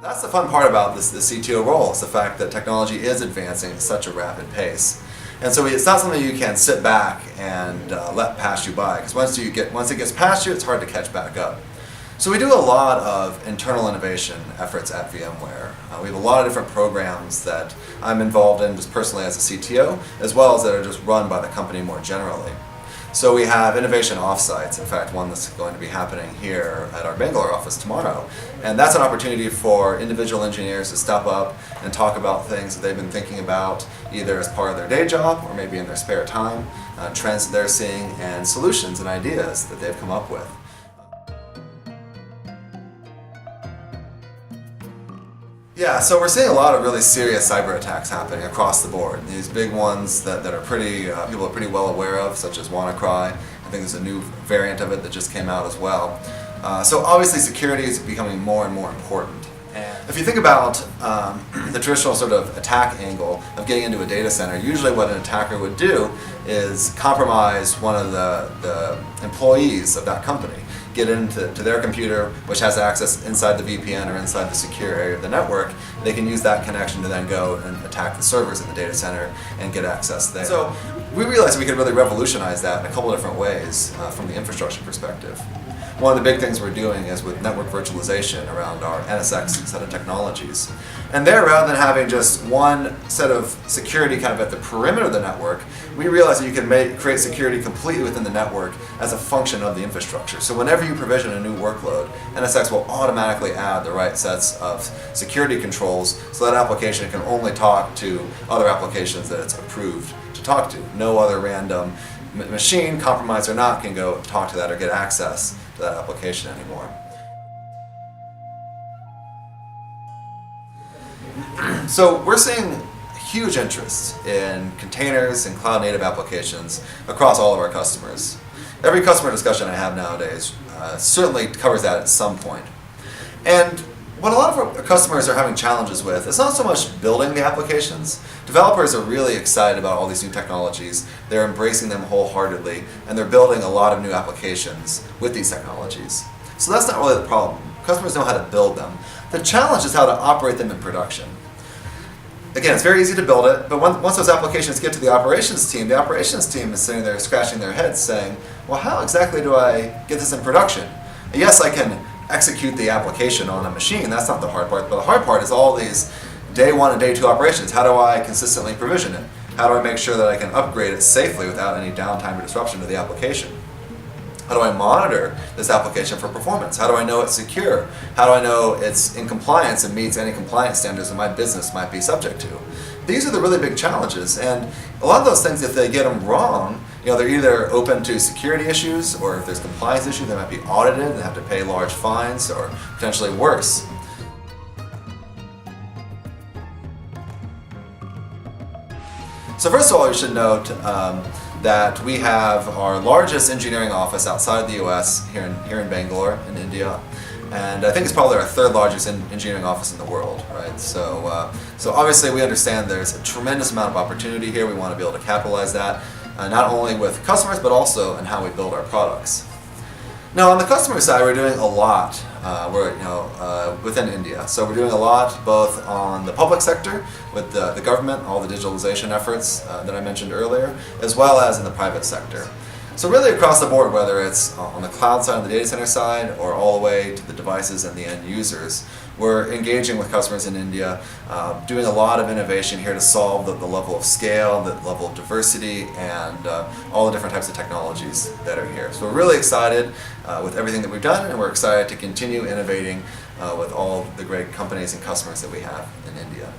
That's the fun part about the CTO role, is the fact that technology is advancing at such a rapid pace. And so it's not something you can sit back and let pass you by, because once it gets past you, it's hard to catch back up. So we do a lot of internal innovation efforts at VMware. We have a lot of different programs that I'm involved in just personally as a CTO, as well as that are just run by the company more generally. So we have innovation offsites, in fact one that's going to be happening here at our Bangalore office tomorrow. And that's an opportunity for individual engineers to step up and talk about things that they've been thinking about either as part of their day job or maybe in their spare time, trends that they're seeing, and solutions and ideas that they've come up with. Yeah, so we're seeing a lot of really serious cyber attacks happening across the board. These big ones that are people are pretty well aware of, such as WannaCry. I think there's a new variant of it that just came out as well. So obviously security is becoming more and more important. And if you think about the traditional sort of attack angle of getting into a data center, usually what an attacker would do is compromise one of the employees of that company. Get into their computer, which has access inside the VPN or inside the secure area of the network. They can use that connection to then go and attack the servers in the data center and get access there. So we realized we could really revolutionize that in a couple of different ways from the infrastructure perspective. One of the big things we're doing is with network virtualization around our NSX set of technologies. And there, rather than having just one set of security kind of at the perimeter of the network, we realized that you can create security completely within the network as a function of the infrastructure. So whenever you provision a new workload, NSX will automatically add the right sets of security controls so that application can only talk to other applications that it's approved to talk to. No other random machine, compromised or not, can go talk to that or get access to that application anymore. So we're seeing huge interest in containers and cloud native applications across all of our customers. Every customer discussion I have nowadays certainly covers that at some point. And what a lot of our customers are having challenges with is not so much building the applications. Developers are really excited about all these new technologies. They're embracing them wholeheartedly, and they're building a lot of new applications with these technologies. So that's not really the problem. Customers know how to build them. The challenge is how to operate them in production. Again, it's very easy to build it, but once those applications get to the operations team is sitting there scratching their heads saying, well, how exactly do I get this in production? And yes, I can execute the application on a machine, that's not the hard part, but the hard part is all these day one and day two operations. How do I consistently provision it? How do I make sure that I can upgrade it safely without any downtime or disruption to the application? How do I monitor this application for performance? How do I know it's secure? How do I know it's in compliance and meets any compliance standards that my business might be subject to? These are the really big challenges, and a lot of those things, if they get them wrong, they're either open to security issues, or if there's compliance issues, they might be audited and have to pay large fines, or potentially worse. So first of all, you should note that we have our largest engineering office outside of the US here in Bangalore, in India. And I think it's probably our third largest engineering office in the world, right? So obviously we understand there's a tremendous amount of opportunity here. We want to be able to capitalize that, not only with customers, but also in how we build our products. Now on the customer side, we're doing a lot within India. So we're doing a lot both on the public sector with the government, all the digitalization efforts that I mentioned earlier, as well as in the private sector. So really across the board, whether it's on the cloud side, on the data center side, or all the way to the devices and the end users, we're engaging with customers in India, doing a lot of innovation here to solve the level of scale, the level of diversity, and all the different types of technologies that are here. So we're really excited with everything that we've done, and we're excited to continue innovating with all the great companies and customers that we have in India.